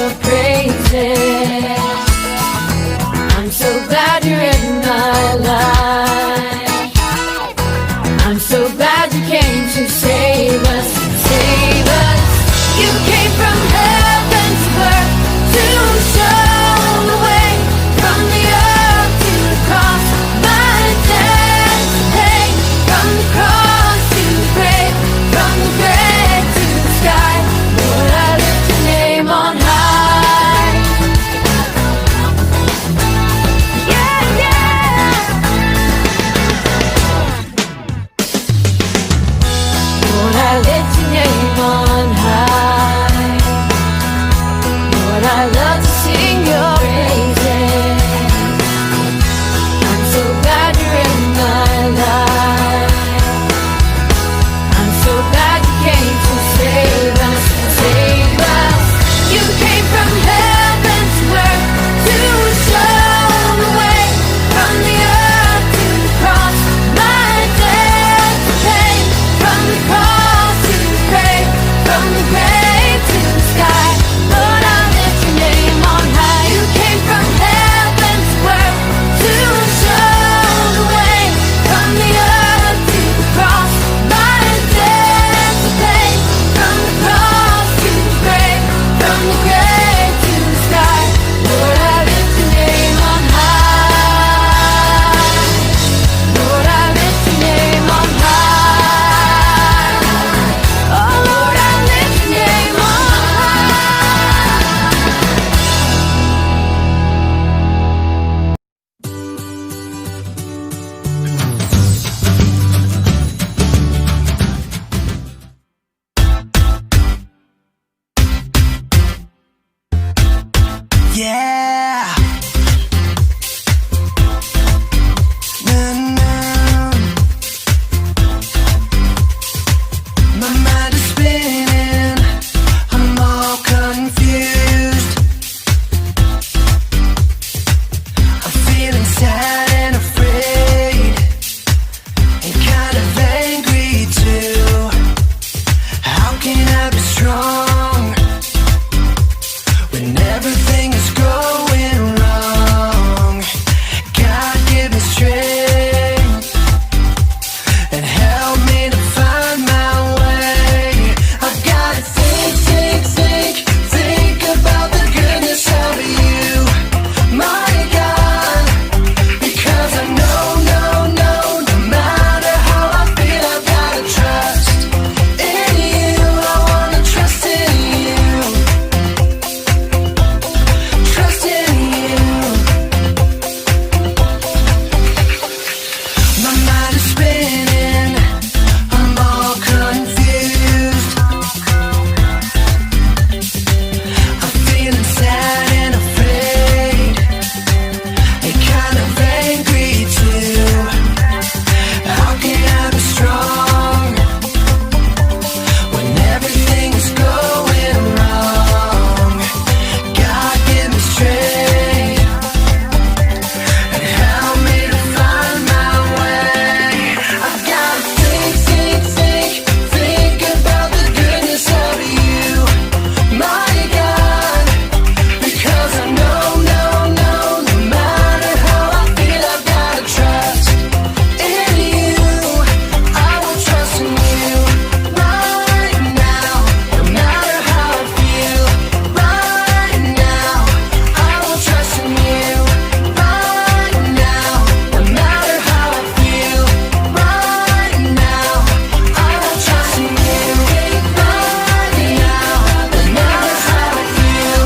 your praises. I'm so glad you're in my life. I'm so glad you came to save us, save us. You came from heaven's birth to show the way, from the earth to the cross, my debt to pay, from the cross to the grave, from the grave to the sky. Lord, I lift your name on high. Yeah, yeah. Lord, I lift your name on high. Lord, I love to sing your praises. I'm so glad you're in my life. I'm so glad you came to save us, save us. You came from heaven's earth to show the way, from the earth to the cross, my debt to pay, from the cross to the grave, from the grave to the sky. Lord, I lift your name on high. You came from heaven's earth to show the way, from the earth to the cross, my debt to pay, from the cross to the grave, from the grave to the sky. Lord, I lift your name on high. Lord, I lift your name on high. Oh, Lord, I lift your name on Yeah. Na-na. My mind is spinning, I'm all confused. I'm feeling sad and afraid, and kind of angry too. How can I be strong when everything is going wrong? God, give me strength and help me to find my way. I've got to think about the goodness of you, my God, because I know, no matter how I feel, I've got to trust in you. I want to trust in you. Trust in you. My mind is spinning, I'm all confused. I'm feeling sad and afraid, and kind of angry too. How can I be strong when everything is going wrong? God, give me strength and help me to find my way. I've got to think about the goodness of you, my God, because I know, no matter how I feel, I've got to trust in you. I will trust in you right now, no matter how I feel right now. I will trust in you right now, no matter how I feel right now. I will trust in you right now, no matter how I feel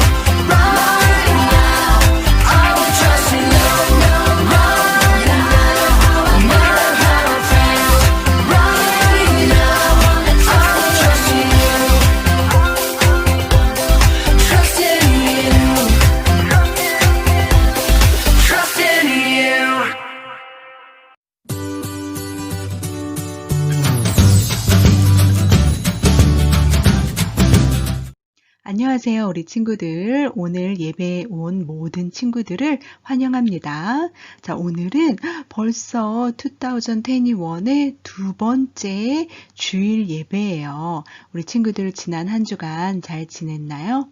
right now. I will trust in you right now, no matter how I feel right now. I will trust in you. Trust in you. Trust in you. 안녕하세요, 우리 친구들. 오늘 예배에 온 모든 친구들을 환영합니다. 자, 오늘은 벌써 2021의 두 번째 주일 예배예요. 우리 친구들 지난 한 주간 잘 지냈나요?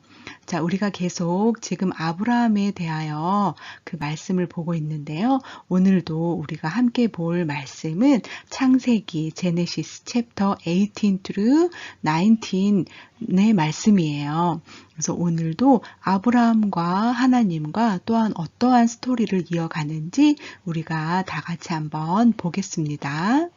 자, 우리가 계속 지금 아브라함에 대하여 그 말씀을 보고 있는데요. 오늘도 우리가 함께 볼 말씀은 창세기 제네시스 챕터 18 through 19의 말씀이에요. 그래서 오늘도 아브라함과 하나님과 또한 어떠한 스토리를 이어가는지 우리가 다 같이 한번 보겠습니다.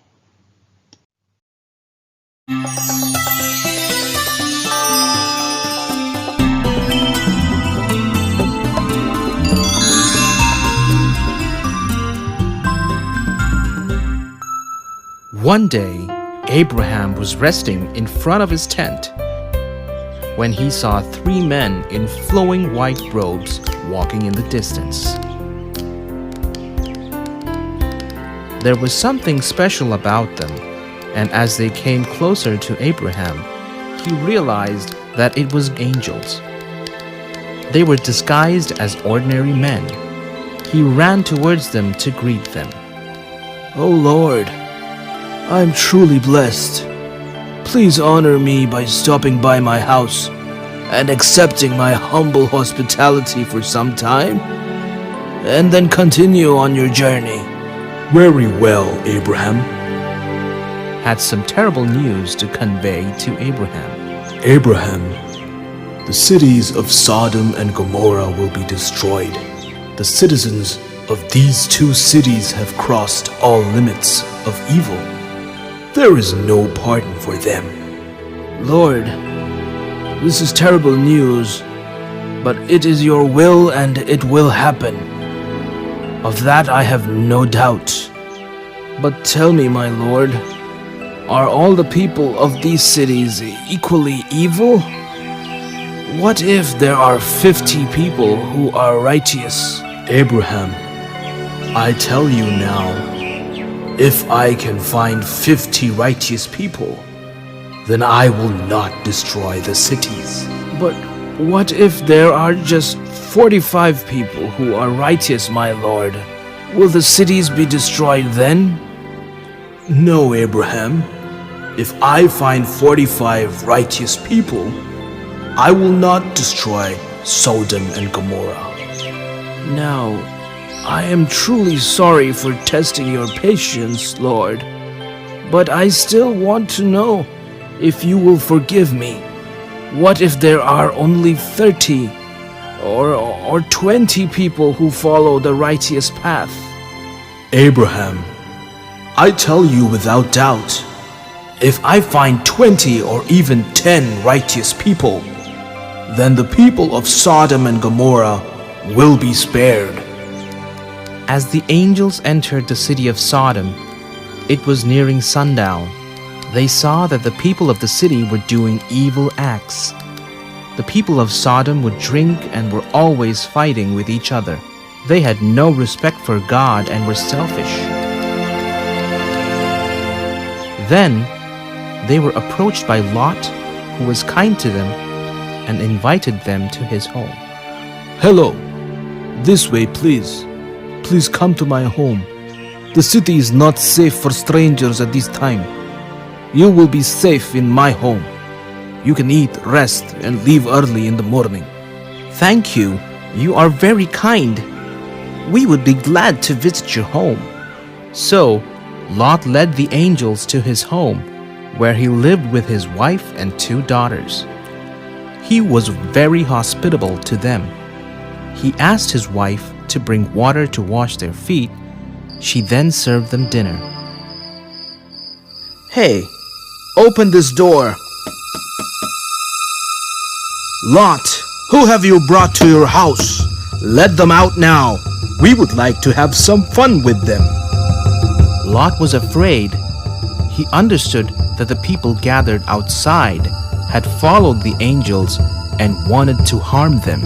One day, Abraham was resting in front of his tent when he saw three men in flowing white robes walking in the distance. There was something special about them, and as they came closer to Abraham, he realized that it was angels. They were disguised as ordinary men. He ran towards them to greet them. "O Lord, I'm truly blessed. Please honor me by stopping by my house and accepting my humble hospitality for some time, and then continue on your journey." Very well, Abraham. Had some terrible news to convey to Abraham. Abraham, the cities of Sodom and Gomorrah will be destroyed. The citizens of these two cities have crossed all limits of evil. There is no pardon for them. Lord, this is terrible news, but it is your will and it will happen. Of that I have no doubt. But tell me, my Lord, are all the people of these cities equally evil? What if there are 50 people who are righteous? Abraham, I tell you now, if I can find 50 righteous people, then I will not destroy the cities. But what if there are just 45 people who are righteous, my Lord? Will the cities be destroyed then? No, Abraham. If I find 45 righteous people, I will not destroy Sodom and Gomorrah. Now, I am truly sorry for testing your patience, Lord, but I still want to know if you will forgive me. What if there are only 30 or 20 people who follow the righteous path? Abraham, I tell you without doubt, if I find 20 or even 10 righteous people, then the people of Sodom and Gomorrah will be spared. As the angels entered the city of Sodom, it was nearing sundown. They saw that the people of the city were doing evil acts. The people of Sodom would drink and were always fighting with each other. They had no respect for God and were selfish. Then they were approached by Lot, who was kind to them and invited them to his home. Hello, this way, please. Please come to my home. The city is not safe for strangers at this time. You will be safe in my home. You can eat, rest, and leave early in the morning. Thank you. You are very kind. We would be glad to visit your home. So Lot led the angels to his home, where he lived with his wife and 2 daughters. He was very hospitable to them. He asked his wife to bring water to wash their feet. She then served them dinner. Hey, open this door. Lot, who have you brought to your house? Let them out now. We would like to have some fun with them. Lot was afraid. He understood that the people gathered outside had followed the angels and wanted to harm them.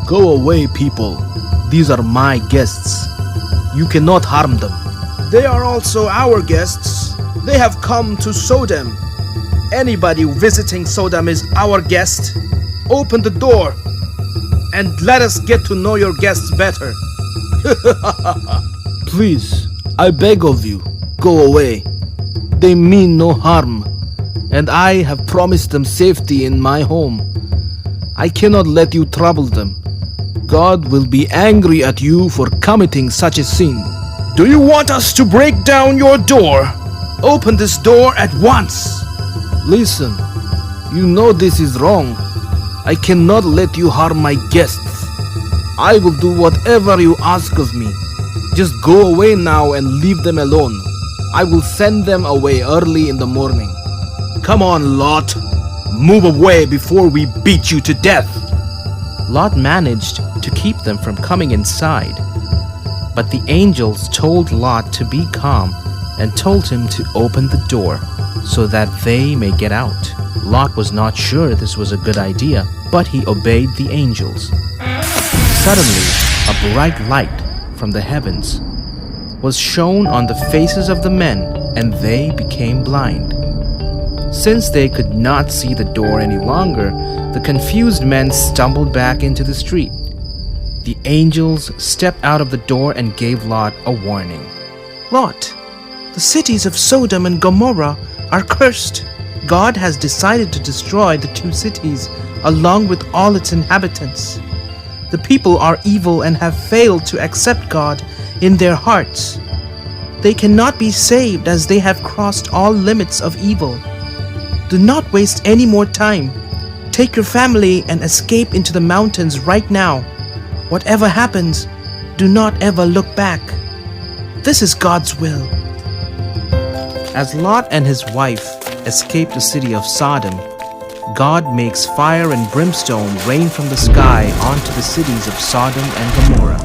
Go away, people. These are my guests. You cannot harm them. They are also our guests. They have come to Sodom. Anybody visiting Sodom is our guest. Open the door and let us get to know your guests better. Please, I beg of you, go away. They mean no harm, and I have promised them safety in my home. I cannot let you trouble them. God will be angry at you for committing such a sin. Do you want us to break down your door? Open this door at once. Listen, you know this is wrong. I cannot let you harm my guests. I will do whatever you ask of me. Just go away now and leave them alone. I will send them away early in the morning. Come on, Lot. Move away before we beat you to death. Lot managed to keep them from coming inside. But the angels told Lot to be calm and told him to open the door so that they may get out. Lot was not sure this was a good idea, but he obeyed the angels. Suddenly, a bright light from the heavens was shown on the faces of the men, and they became blind. Since they could not see the door any longer, the confused men stumbled back into the street. The angels stepped out of the door and gave Lot a warning. Lot, the cities of Sodom and Gomorrah are cursed. God has decided to destroy the two cities along with all its inhabitants. The people are evil and have failed to accept God in their hearts. They cannot be saved as they have crossed all limits of evil. Do not waste any more time. Take your family and escape into the mountains right now. Whatever happens, do not ever look back. This is God's will. As Lot and his wife escaped the city of Sodom, God makes fire and brimstone rain from the sky onto the cities of Sodom and Gomorrah.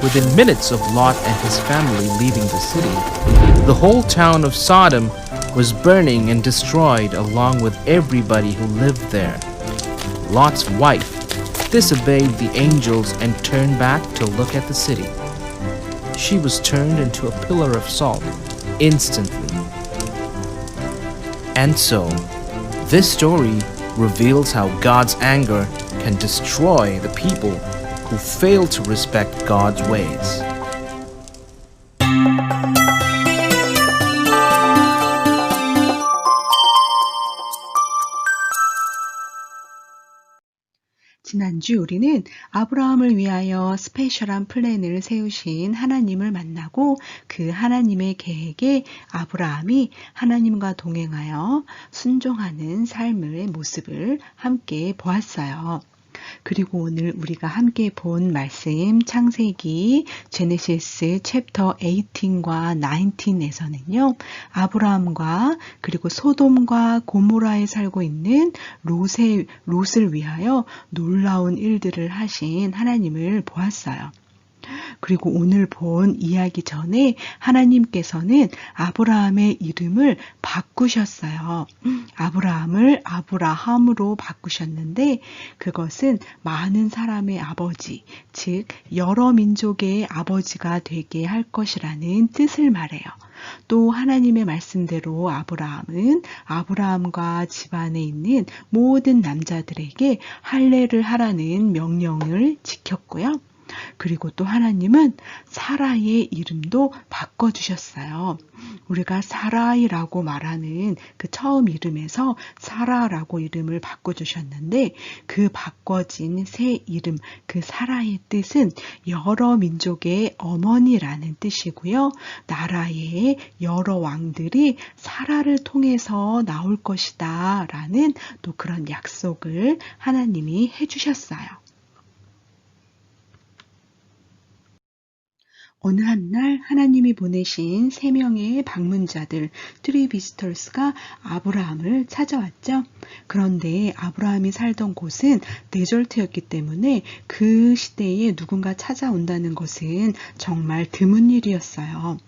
Within minutes of Lot and his family leaving the city, the whole town of Sodom was burning and destroyed along with everybody who lived there. Lot's wife disobeyed the angels and turned back to look at the city. She was turned into a pillar of salt instantly. And so, this story reveals how God's anger can destroy the people who fail to respect God's ways. 지난주 우리는 아브라함을 위하여 스페셜한 플랜을 세우신 하나님을 만나고 그 하나님의 계획에 아브라함이 하나님과 동행하여 순종하는 삶의 모습을 함께 보았어요. 그리고 오늘 우리가 함께 본 말씀 창세기 제네시스 챕터 18과 19에서는요. 아브라함과 그리고 소돔과 고모라에 살고 있는 롯을 위하여 놀라운 일들을 하신 하나님을 보았어요. 그리고 오늘 본 이야기 전에 하나님께서는 아브라함의 이름을 바꾸셨어요. 아브라함을 아브라함으로 바꾸셨는데 그것은 많은 사람의 아버지, 즉 여러 민족의 아버지가 되게 할 것이라는 뜻을 말해요. 또 하나님의 말씀대로 아브라함은 아브라함과 집안에 있는 모든 남자들에게 할례를 하라는 명령을 지켰고요. 그리고 또 하나님은 사라의 이름도 바꿔주셨어요. 우리가 사라이라고 말하는 그 처음 이름에서 사라라고 이름을 바꿔주셨는데 그 바꿔진 새 이름, 그 사라의 뜻은 여러 민족의 어머니라는 뜻이고요. 나라의 여러 왕들이 사라를 통해서 나올 것이다 라는 또 그런 약속을 하나님이 해주셨어요. 어느 한날 하나님이 보내신 3명의 방문자들, 트리 비스터스가 아브라함을 찾아왔죠. 그런데 아브라함이 살던 곳은 데절트였기 때문에 그 시대에 누군가 찾아온다는 것은 정말 드문 일이었어요.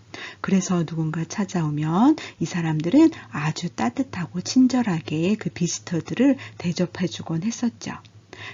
그래서 누군가 찾아오면 이 사람들은 아주 따뜻하고 친절하게 그 비스터들을 대접해주곤 했었죠.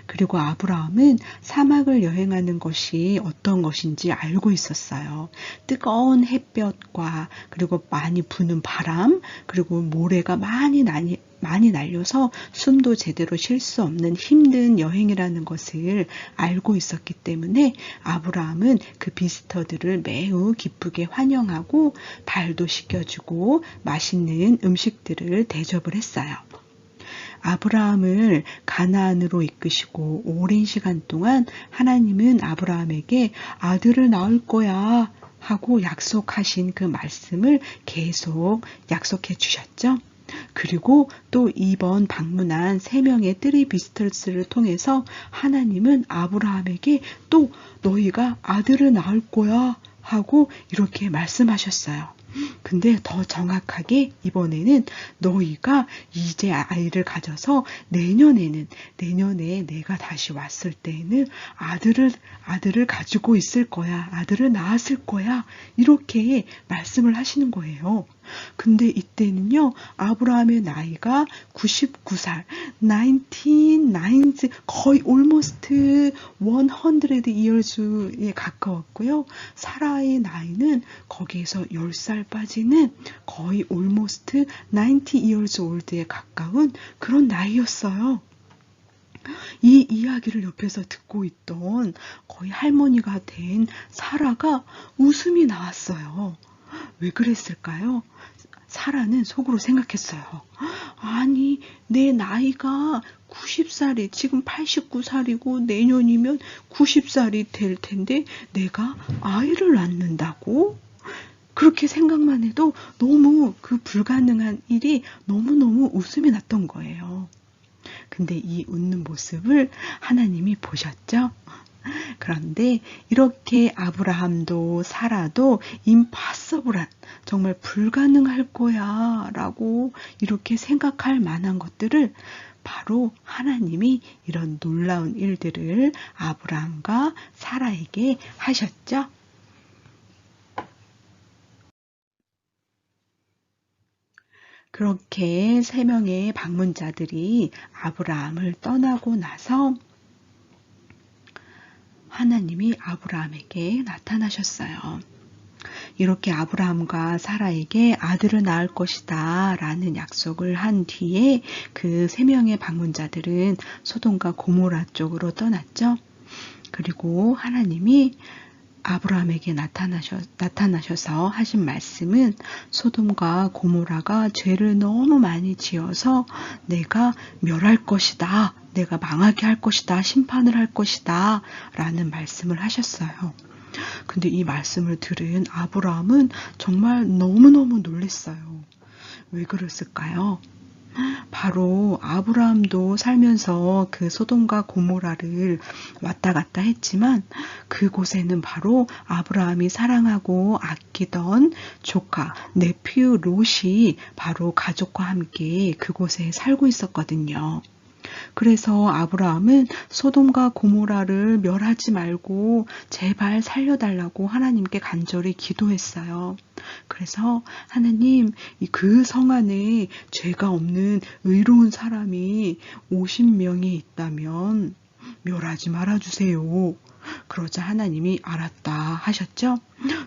그리고 아브라함은 사막을 여행하는 것이 어떤 것인지 알고 있었어요. 뜨거운 햇볕과 그리고 많이 부는 바람, 그리고 모래가 많이 날려서 숨도 제대로 쉴 수 없는 힘든 여행이라는 것을 알고 있었기 때문에 아브라함은 그 비스터들을 매우 기쁘게 환영하고 발도 씻겨주고 맛있는 음식들을 대접을 했어요. 아브라함을 가나안으로 이끄시고 오랜 시간 동안 하나님은 아브라함에게 아들을 낳을 거야 하고 약속하신 그 말씀을 계속 약속해 주셨죠. 그리고 또 이번 방문한 3명의 트리비스터스를 통해서 하나님은 아브라함에게 또 너희가 아들을 낳을 거야 하고 이렇게 말씀하셨어요. 근데 더 정확하게 이번에는 너희가 이제 아이를 가져서 내년에 내가 다시 왔을 때에는 아들을 가지고 있을 거야. 아들을 낳았을 거야. 이렇게 말씀을 하시는 거예요. 근데 이때는요, 아브라함의 나이가 99살, 99, 거의 almost 100 years에 가까웠고요. 사라의 나이는 거기에서 10살 빠지는 거의 almost 90 years old에 가까운 그런 나이였어요. 이 이야기를 옆에서 듣고 있던 거의 할머니가 된 사라가 웃음이 나왔어요. 왜 그랬을까요? 사라는 속으로 생각했어요. 아니, 내 나이가 90살이 지금 89살이고 내년이면 90살이 될 텐데 내가 아이를 낳는다고? 그렇게 생각만 해도 너무 그 불가능한 일이 너무너무 웃음이 났던 거예요. 근데 이 웃는 모습을 하나님이 보셨죠? 그런데 이렇게 아브라함도 사라도 impossible한, 정말 불가능할 거야 라고 이렇게 생각할 만한 것들을 바로 하나님이 이런 놀라운 일들을 아브라함과 사라에게 하셨죠. 그렇게 3명의 방문자들이 아브라함을 떠나고 나서 하나님이 아브라함에게 나타나셨어요. 이렇게 아브라함과 사라에게 아들을 낳을 것이다 라는 약속을 한 뒤에 그 3명의 방문자들은 소돔과 고모라 쪽으로 떠났죠. 그리고 하나님이 아브라함에게 나타나셔서 하신 말씀은 소돔과 고모라가 죄를 너무 많이 지어서 내가 멸할 것이다. 내가 망하게 할 것이다. 심판을 할 것이다. 라는 말씀을 하셨어요. 근데 이 말씀을 들은 아브라함은 정말 너무너무 놀랐어요. 왜 그랬을까요? 바로 아브라함도 살면서 그 소돔과 고모라를 왔다 갔다 했지만 그곳에는 바로 아브라함이 사랑하고 아끼던 조카 네피유 롯이 바로 가족과 함께 그곳에 살고 있었거든요. 그래서 아브라함은 소돔과 고모라를 멸하지 말고 제발 살려달라고 하나님께 간절히 기도했어요. 그래서 하나님, 그 성 안에 죄가 없는 의로운 사람이 50명이 있다면 멸하지 말아주세요. 그러자 하나님이 알았다 하셨죠.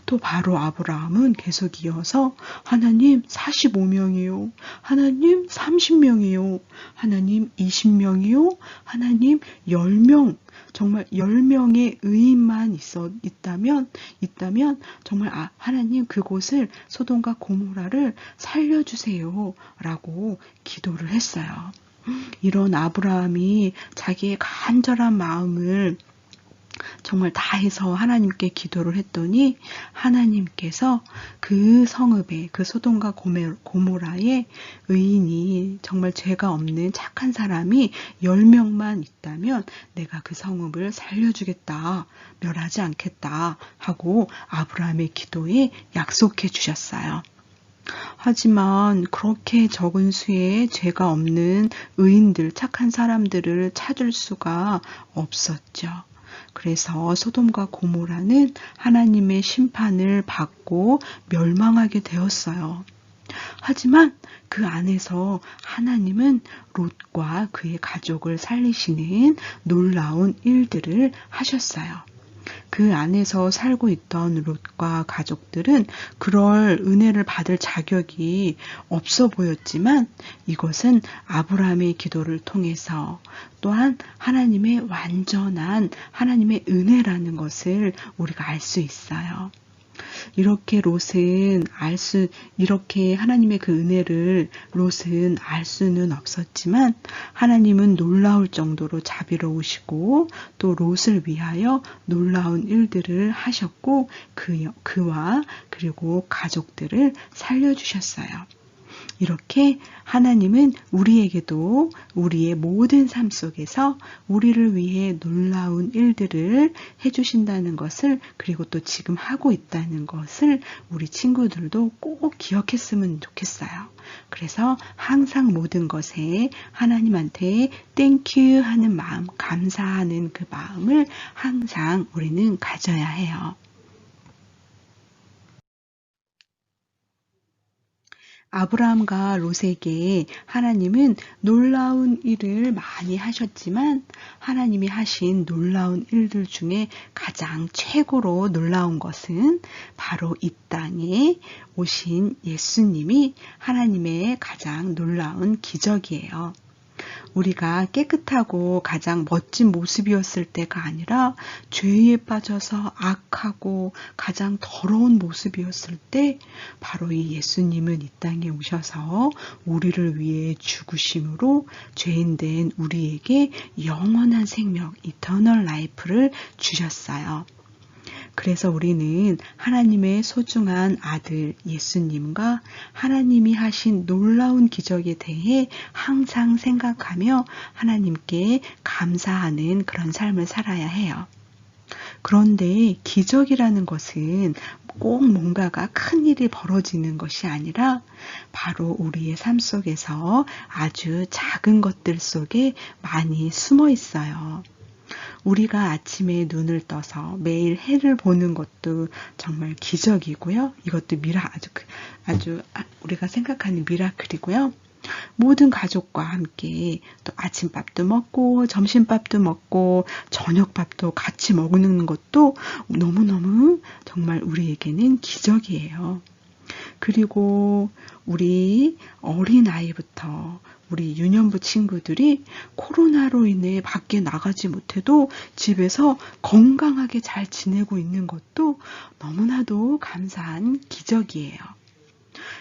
또 바로 아브라함은 계속 이어서 하나님 45명이요. 하나님 30명이요. 하나님 20명이요. 하나님 10명. 정말 10명의 의인만 있다면 정말 하나님 그곳을 소돔과 고모라를 살려주세요 라고 기도를 했어요. 이런 아브라함이 자기의 간절한 마음을 정말 다해서 하나님께 기도를 했더니 하나님께서 그 성읍에 그 소돔과 고모라의 의인이 정말 죄가 없는 착한 사람이 10명만 있다면 내가 그 성읍을 살려주겠다, 멸하지 않겠다 하고 아브라함의 기도에 약속해 주셨어요. 하지만 그렇게 적은 수의 죄가 없는 의인들, 착한 사람들을 찾을 수가 없었죠. 그래서 소돔과 고모라는 하나님의 심판을 받고 멸망하게 되었어요. 하지만 그 안에서 하나님은 롯과 그의 가족을 살리시는 놀라운 일들을 하셨어요. 그 안에서 살고 있던 롯과 가족들은 그럴 은혜를 받을 자격이 없어 보였지만 이것은 아브라함의 기도를 통해서 또한 하나님의 완전한 하나님의 은혜라는 것을 우리가 알 수 있어요. 이렇게 이렇게 하나님의 그 은혜를 롯은 알 수는 없었지만 하나님은 놀라울 정도로 자비로우시고 또 롯을 위하여 놀라운 일들을 하셨고 그와 그리고 가족들을 살려주셨어요. 이렇게 하나님은 우리에게도 우리의 모든 삶 속에서 우리를 위해 놀라운 일들을 해주신다는 것을, 그리고 또 지금 하고 있다는 것을 우리 친구들도 꼭 기억했으면 좋겠어요. 그래서 항상 모든 것에 하나님한테 땡큐 하는 마음, 감사하는 그 마음을 항상 우리는 가져야 해요. 아브라함과 롯에게 하나님은 놀라운 일을 많이 하셨지만 하나님이 하신 놀라운 일들 중에 가장 최고로 놀라운 것은 바로 이 땅에 오신 예수님이 하나님의 가장 놀라운 기적이에요. 우리가 깨끗하고 가장 멋진 모습이었을 때가 아니라 죄에 빠져서 악하고 가장 더러운 모습이었을 때 바로 이 예수님은 이 땅에 오셔서 우리를 위해 죽으심으로 죄인된 우리에게 영원한 생명, 이터널 라이프를 주셨어요. 그래서 우리는 하나님의 소중한 아들 예수님과 하나님이 하신 놀라운 기적에 대해 항상 생각하며 하나님께 감사하는 그런 삶을 살아야 해요. 그런데 기적이라는 것은 꼭 뭔가가 큰 일이 벌어지는 것이 아니라 바로 우리의 삶 속에서 아주 작은 것들 속에 많이 숨어 있어요. 우리가 아침에 눈을 떠서 매일 해를 보는 것도 정말 기적이고요. 이것도 아주 우리가 생각하는 미라클이고요. 모든 가족과 함께 또 아침밥도 먹고 점심밥도 먹고 저녁밥도 같이 먹는 것도 너무너무 정말 우리에게는 기적이에요. 그리고 우리 어린아이부터 우리 유년부 친구들이 코로나로 인해 밖에 나가지 못해도 집에서 건강하게 잘 지내고 있는 것도 너무나도 감사한 기적이에요.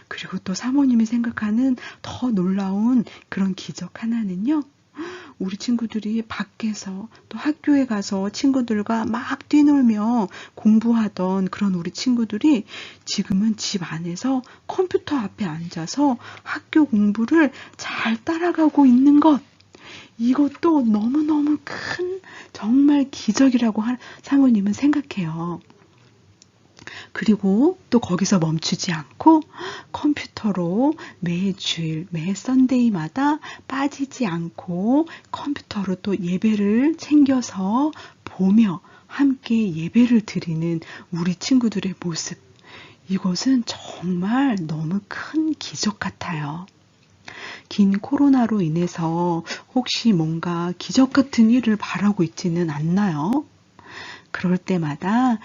그리고 또 사모님이 생각하는 더 놀라운 그런 기적 하나는요. 우리 친구들이 밖에서 또 학교에 가서 친구들과 막 뛰놀며 공부하던 그런 우리 친구들이 지금은 집 안에서 컴퓨터 앞에 앉아서 학교 공부를 잘 따라가고 있는 것. 이것도 너무너무 큰 정말 기적이라고 사모님은 생각해요. 그리고 또 거기서 멈추지 않고 컴퓨터로 매주일, 매 썬데이마다 빠지지 않고 컴퓨터로 또 예배를 챙겨서 보며 함께 예배를 드리는 우리 친구들의 모습. 이것은 정말 너무 큰 기적 같아요. 긴 코로나로 인해서 혹시 뭔가 기적 같은 일을 바라고 있지는 않나요? 그럴 때마다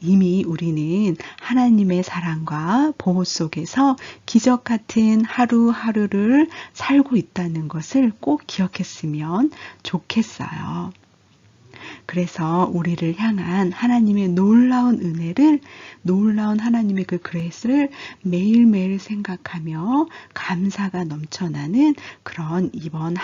이미 우리는 하나님의 사랑과 보호 속에서 기적 같은 하루하루를 살고 있다는 것을 꼭 기억했으면 좋겠어요. 그래서 우리를 향한 하나님의 놀라운 은혜를, 놀라운 하나님의 그 그레이스를 매일매일 생각하며 감사가 넘쳐나는 그런 이번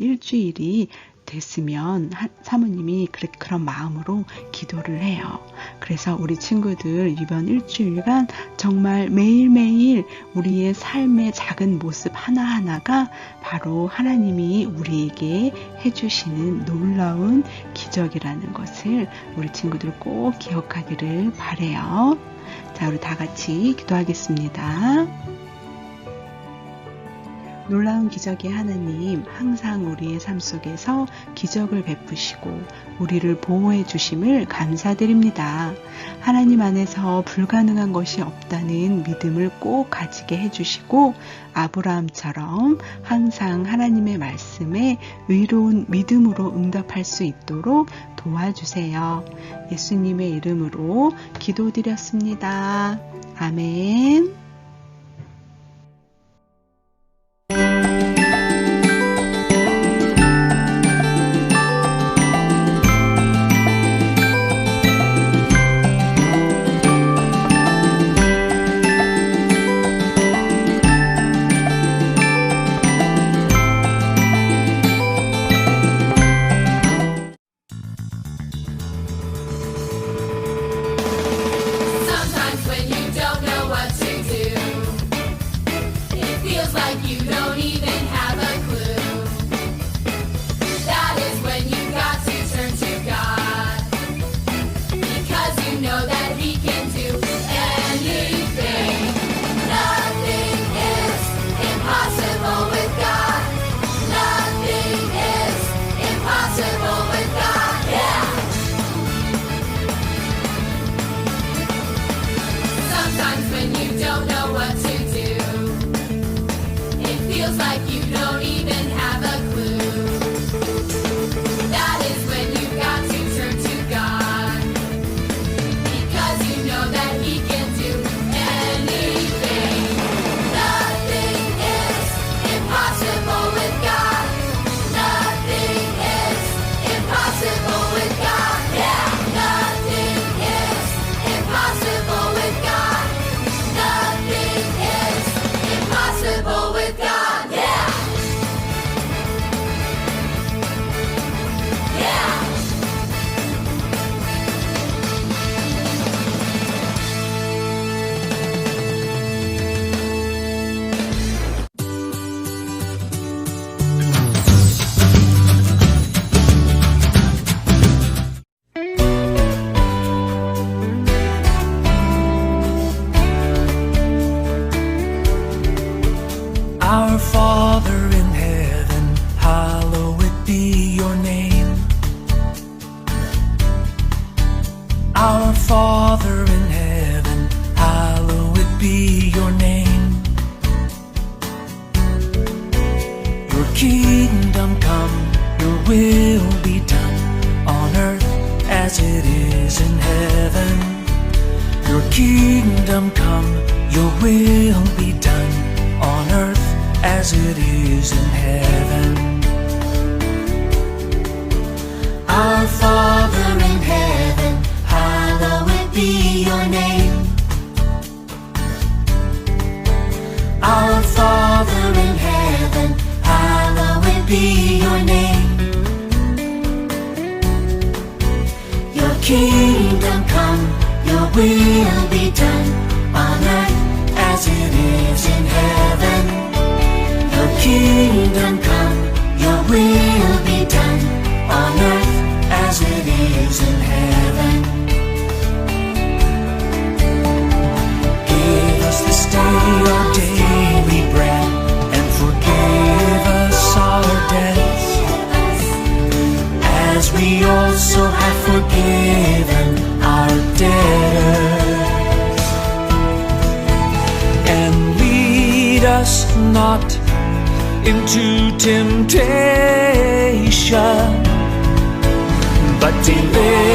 일주일이 됐으면 사모님이 그런 마음으로 기도를 해요. 그래서 우리 친구들 이번 일주일간 정말 매일매일 우리의 삶의 작은 모습 하나하나가 바로 하나님이 우리에게 해주시는 놀라운 기적이라는 것을 우리 친구들 꼭 기억하기를 바라요. 자, 우리 다 같이 기도하겠습니다. 놀라운 기적의 하나님, 항상 우리의 삶 속에서 기적을 베푸시고 우리를 보호해 주심을 감사드립니다. 하나님 안에서 불가능한 것이 없다는 믿음을 꼭 가지게 해주시고 아브라함처럼 항상 하나님의 말씀에 의로운 믿음으로 응답할 수 있도록 도와주세요. 예수님의 이름으로 기도드렸습니다. 아멘. will be done on earth as it is in heaven. Your kingdom come, your will be done on earth as it is in heaven. Our Father in heaven, hallowed be your name. Our Father in heaven, hallowed be your name. Your kingdom come, your will be done on earth as it is in heaven. Your kingdom come, your will be done on earth as it is in heaven. Give us this day our daily bread, and forgive us our debts, as we also have forgiven our debtors. And lead us not into temptation, but deliver